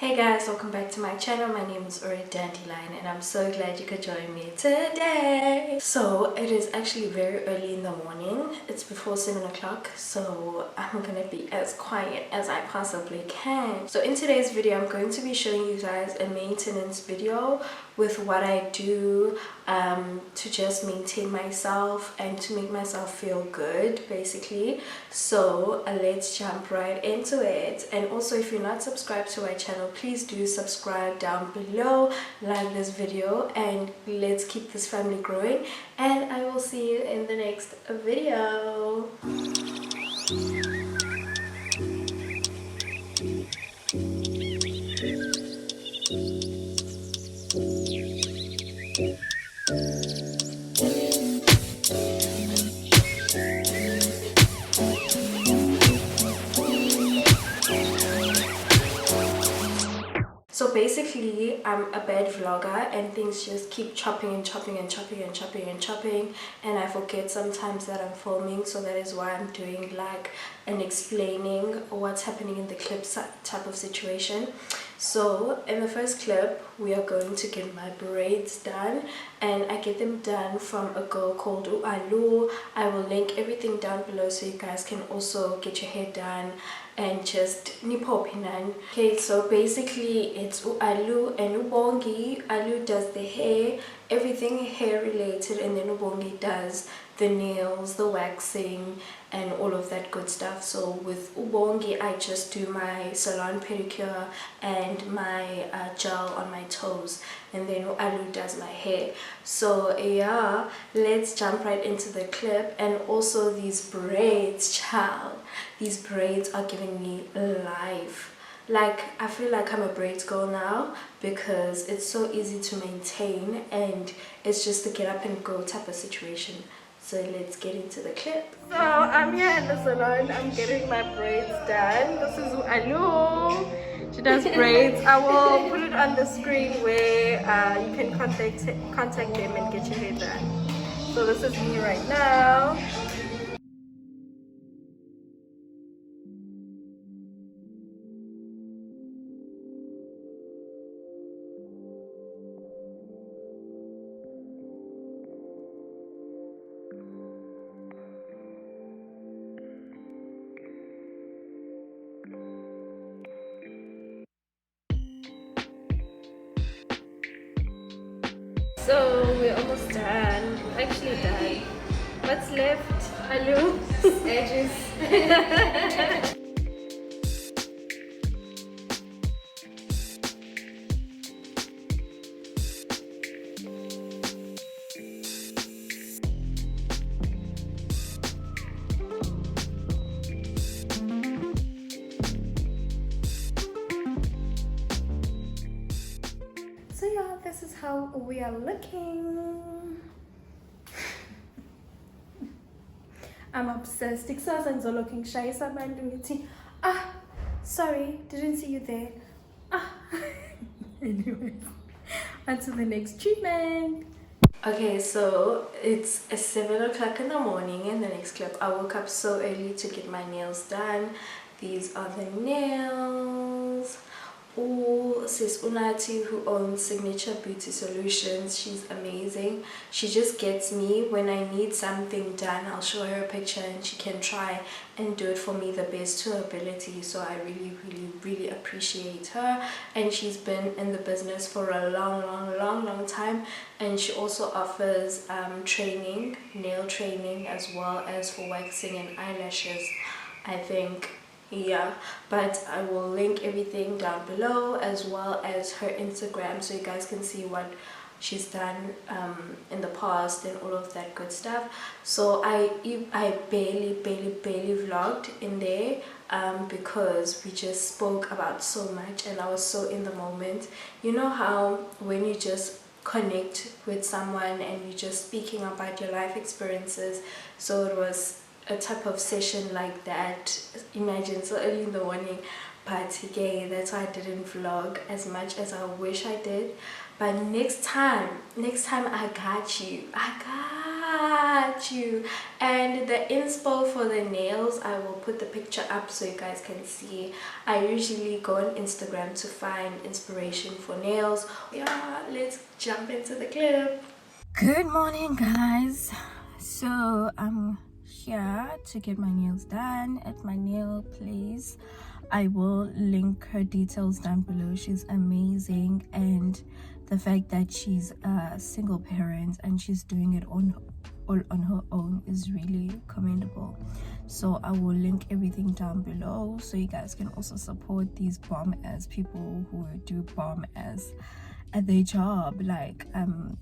Hey guys, welcome back to my channel. My name is Dandelion and I'm so glad you could join me today. So it is actually very early in the morning. It's before 7 o'clock, so I'm gonna be as quiet as I possibly can. So in today's video, I'm going to be showing you guys a maintenance video with what I do to just maintain myself and to make myself feel good, basically. So let's jump right into it. And also, if you're not subscribed to my channel, please do subscribe down below, like this video, and let's keep this family growing. And I will see you in the next video. So basically, I'm a bad vlogger and things just keep chopping and chopping and chopping and chopping and chopping, and I forget sometimes that I'm filming. So that is why I'm doing like an explaining what's happening in the clip type of situation. So in the first clip, we are going to get my braids done, and I get them done from a girl called xoxo. I will link everything down below so you guys can also get your hair done and just nipo pinan. Okay, so basically it's xoxo and ubongi. Xoxo does the hair, everything hair related, and then ubongi does the nails, the waxing, and all of that good stuff. So with ubongi, I just do my salon pedicure and my gel on my toes, and then xoxo does my hair. So yeah, let's jump right into the clip. And also these braids, child, these braids are giving me life. Like, I feel like I'm a braids girl now because it's so easy to maintain and it's just a get up and go type of situation. So let's get into the clip. So I'm here in the salon. I'm getting my braids done. This is Anu. She does braids. I will put it on the screen where you can contact them and get your hair done. So this is me right now. So we're almost done. Actually done. What's left? Hello? Edges. So yeah, this is how we are looking. I'm obsessed. Ikusasa ngizoloku ngishayisa abantu ngithi, sorry, didn't see you there. Anyways, on to the next treatment. Okay, so it's 7 o'clock in the morning. In the next clip, I woke up so early to get my nails done. These are the nails. Oh, sis Unati, who owns Signature Beauty Solutions, she's amazing. She just gets me when I need something done. I'll show her a picture and she can try and do it for me the best to her ability. So I really appreciate her, and she's been in the business for a long time, and she also offers training, nail training, as well as for waxing and eyelashes, I think. Yeah, but I will link everything down below, as well as her Instagram, so you guys can see what she's done in the past and all of that good stuff. So I barely vlogged in there because we just spoke about so much and I was so in the moment. You know how when you just connect with someone and you're just speaking about your life experiences? So it was a type of session like that. Imagine, so early in the morning. But again, that's why I didn't vlog as much as I wish I did. But next time I got got you. And the inspo for the nails, I will put the picture up so you guys can see. I usually go on Instagram to find inspiration for nails. Yeah, let's jump into the clip. Good morning, guys. So I'm here to get my nails done at my nail place. I will link her details down below. She's amazing, and the fact that she's a single parent and she's doing it all on her own is really commendable. So I will link everything down below so you guys can also support these bomb ass people who do bomb ass at their job. Like I'm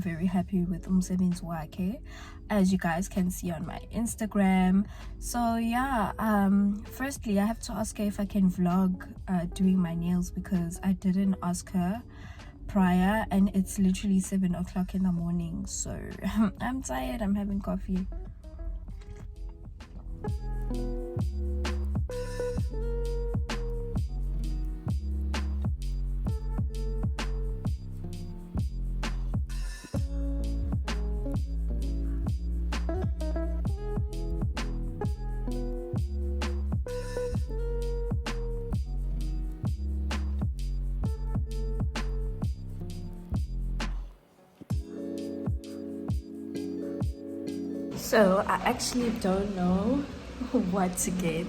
very happy with umsebenzi wakhe, as you guys can see on my Instagram. So yeah, firstly I have to ask her if I can vlog doing my nails, because I didn't ask her prior and it's literally 7 o'clock in the morning. So I'm tired, I'm having coffee. So I actually don't know what to get,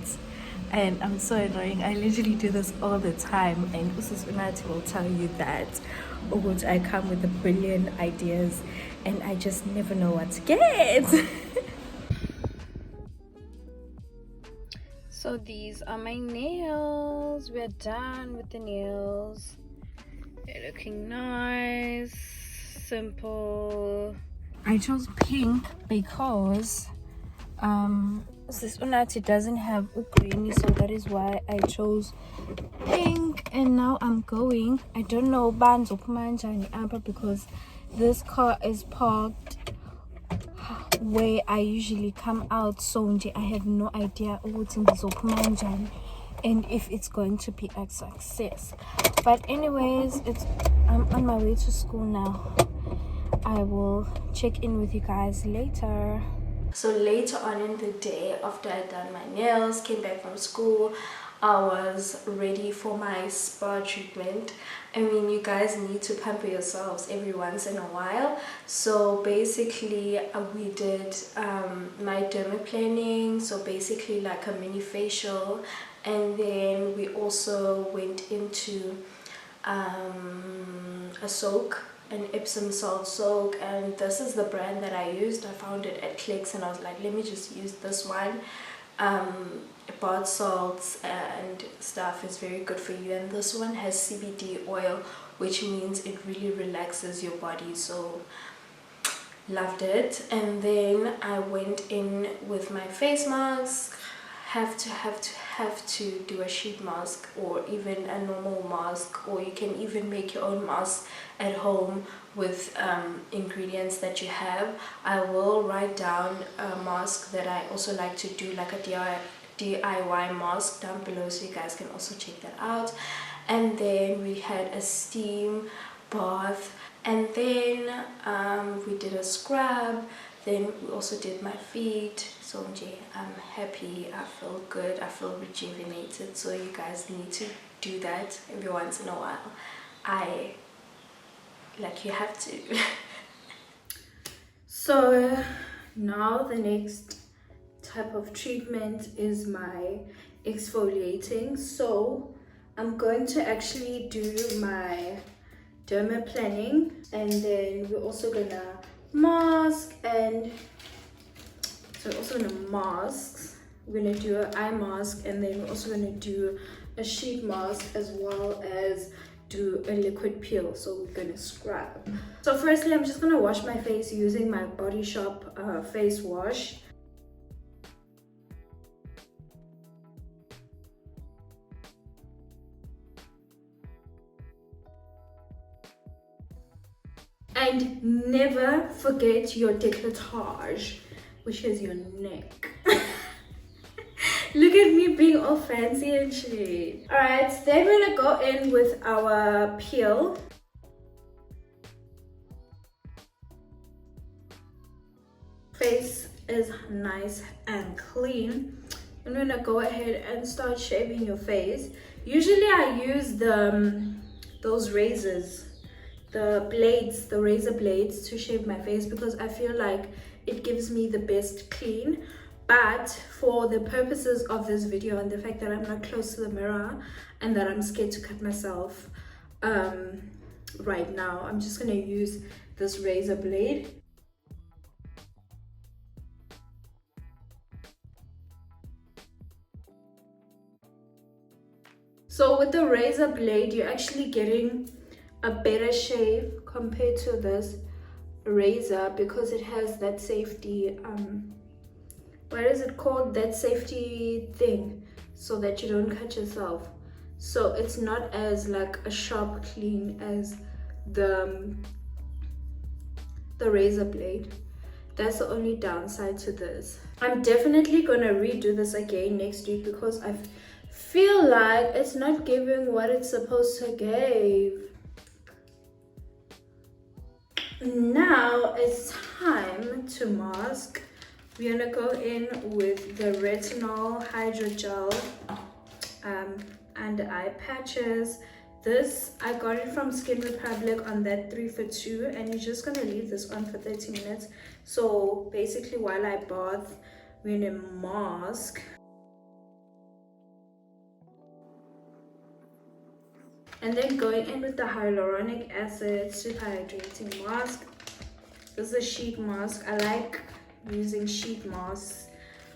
and I'm so annoying. I literally do this all the time, and Mrs. Unati will tell you that, which I come with the brilliant ideas and I just never know what to get. So these are my nails. We're done with the nails. They're looking nice, simple. I chose pink because this Unati doesn't have a greeny, so that is why I chose pink. And now I'm going, I don't know bands because this car is parked where I usually come out, so I have no idea and if it's going to be a success. But anyways, I'm on my way to school now. I will check in with you guys later. So later on in the day, after I done my nails, came back from school, I was ready for my spa treatment. I mean, you guys need to pamper yourselves every once in a while. So basically we did my dermaplaning, so basically like a mini facial, and then we also went into a soak, an Epsom salt soak, and this is the brand that I used. I found it at Clicks and I was like, let me just use this one. Bath salts and stuff is very good for you, and this one has CBD oil, which means it really relaxes your body. So loved it. And then I went in with my face mask. Have to do a sheet mask or even a normal mask, or you can even make your own mask at home with ingredients that you have. I will write down a mask that I also like to do, like a DIY mask, down below, so you guys can also check that out. And then we had a steam bath, and then we did a scrub. Then we also did my feet. So I'm happy, I feel good, I feel rejuvenated. So you guys need to do that every once in a while. You have to. So now the next type of treatment is my exfoliating. So I'm going to actually do my dermaplaning, and then we're also gonna mask, and so we're also gonna mask. We're gonna do an eye mask, and then we're also gonna do a sheet mask as well as do a liquid peel. So we're gonna scrub. So firstly, I'm just gonna wash my face using my Body Shop face wash. And never forget your décolletage, which is your neck. Look at me being all fancy and shit. Alright, then we're gonna go in with our peel. face is nice and clean, I'm gonna go ahead and start shaving your face. Usually I use those razors, the blades, the razor blades to shave my face because I feel like it gives me the best clean. But for the purposes of this video and the fact that I'm not close to the mirror and that I'm scared to cut myself right now, I'm just gonna use this razor blade. So with the razor blade, you're actually getting a better shave compared to this razor because it has that safety, what is it called? That safety thing so that you don't cut yourself. So it's not as like a sharp clean as the razor blade. That's the only downside to this. I'm definitely gonna redo this again next week because I feel like it's not giving what it's supposed to give. Now it's time to mask. We're gonna go in with the retinol hydrogel under eye patches. This I got it from Skin Republic on that 3 for 2, and you're just gonna leave this on for 30 minutes. So basically while I bath, we're gonna mask. And then going in with the hyaluronic acid super hydrating mask. This is a sheet mask. I like using sheet masks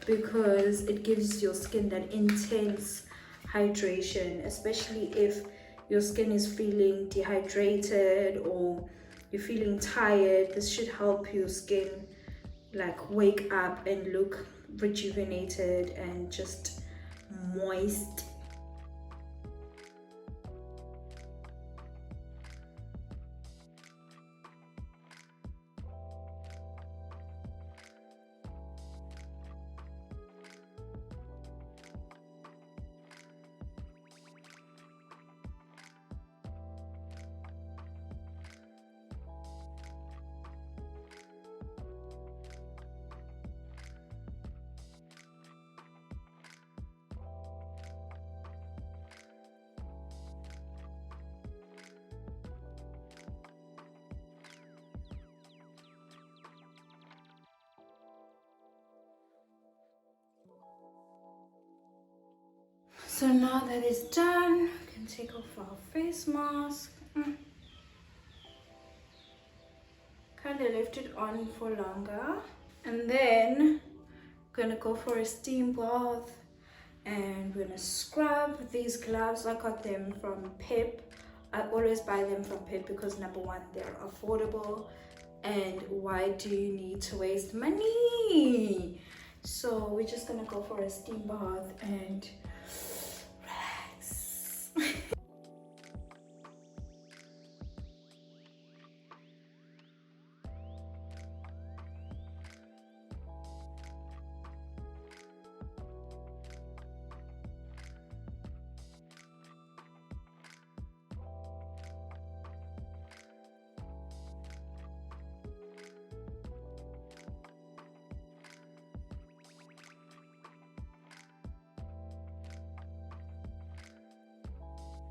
because it gives your skin that intense hydration, especially if your skin is feeling dehydrated or you're feeling tired. This should help your skin like wake up and look rejuvenated and just moist. So now that it's done, we can take off our face mask. Kind of left it on for longer. And then we're gonna go for a steam bath and we're gonna scrub. These gloves, I got them from Pep. I always buy them from Pep because number one, they're affordable, and why do you need to waste money? So we're just gonna go for a steam bath and relax.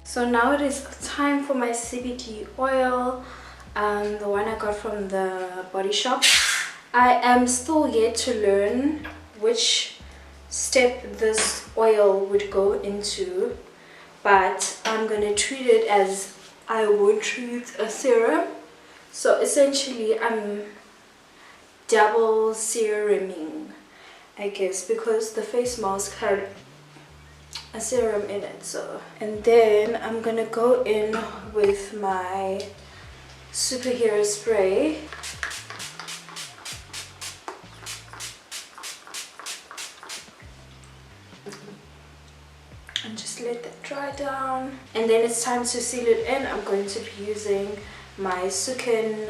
So now it is time for my CBD oil, the one I got from the Body Shop. I am still yet to learn which step this oil would go into, but I'm gonna treat it as I would treat a serum. So essentially I'm double seruming, I guess, because the face mask had a serum in it. So, and then I'm gonna go in with my superhero spray. And just let that dry down. And then it's time to seal it in. I'm going to be using my Sukin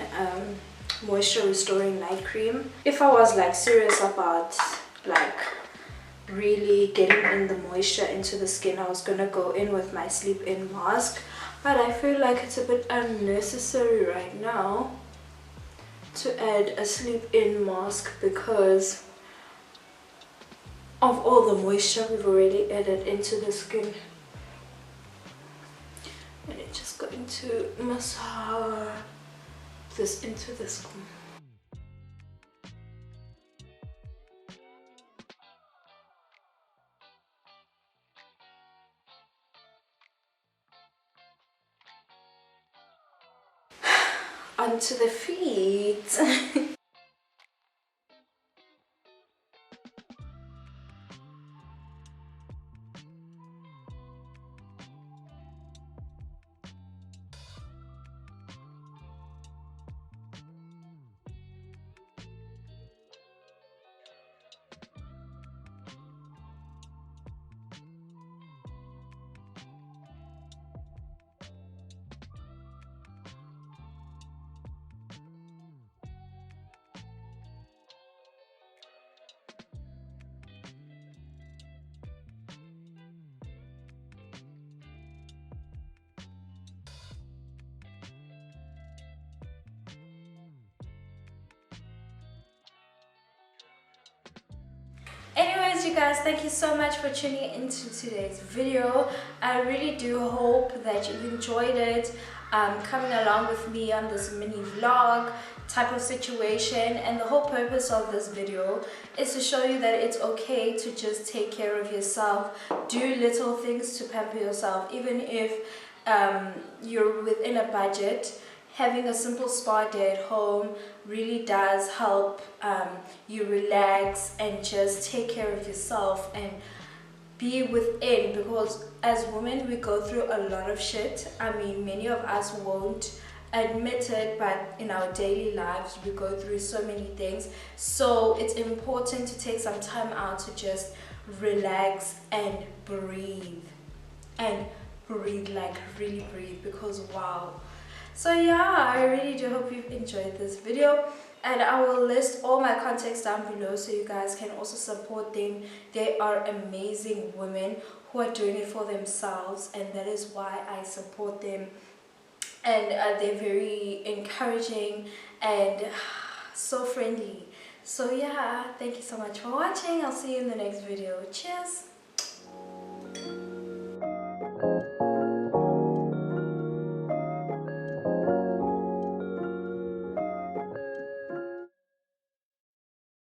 moisture restoring night cream. If I was like serious about like really getting in the moisture into the skin, I was gonna go in with my sleep in mask, but I feel like it's a bit unnecessary right now to add a sleep-in mask because of all the moisture we've already added into the skin. And it's just going to massage this into the skin. Onto the feet. Anyways, you guys, thank you so much for tuning into today's video. I really do hope that you've enjoyed it, coming along with me on this mini vlog type of situation. And the whole purpose of this video is to show you that it's okay to just take care of yourself, do little things to pamper yourself. Even if you're within a budget, having a simple spa day at home really does help you relax and just take care of yourself and be within, because as women we go through a lot of shit. I mean, many of us won't admit it, but in our daily lives we go through so many things. So it's important to take some time out to just relax and breathe, like really breathe, because wow. So yeah, I really do hope you've enjoyed this video, and I will list all my contacts down below so you guys can also support them. They are amazing women who are doing it for themselves, and that is why I support them. And they're very encouraging and so friendly. So yeah, thank you so much for watching. I'll see you in the next video. Cheers.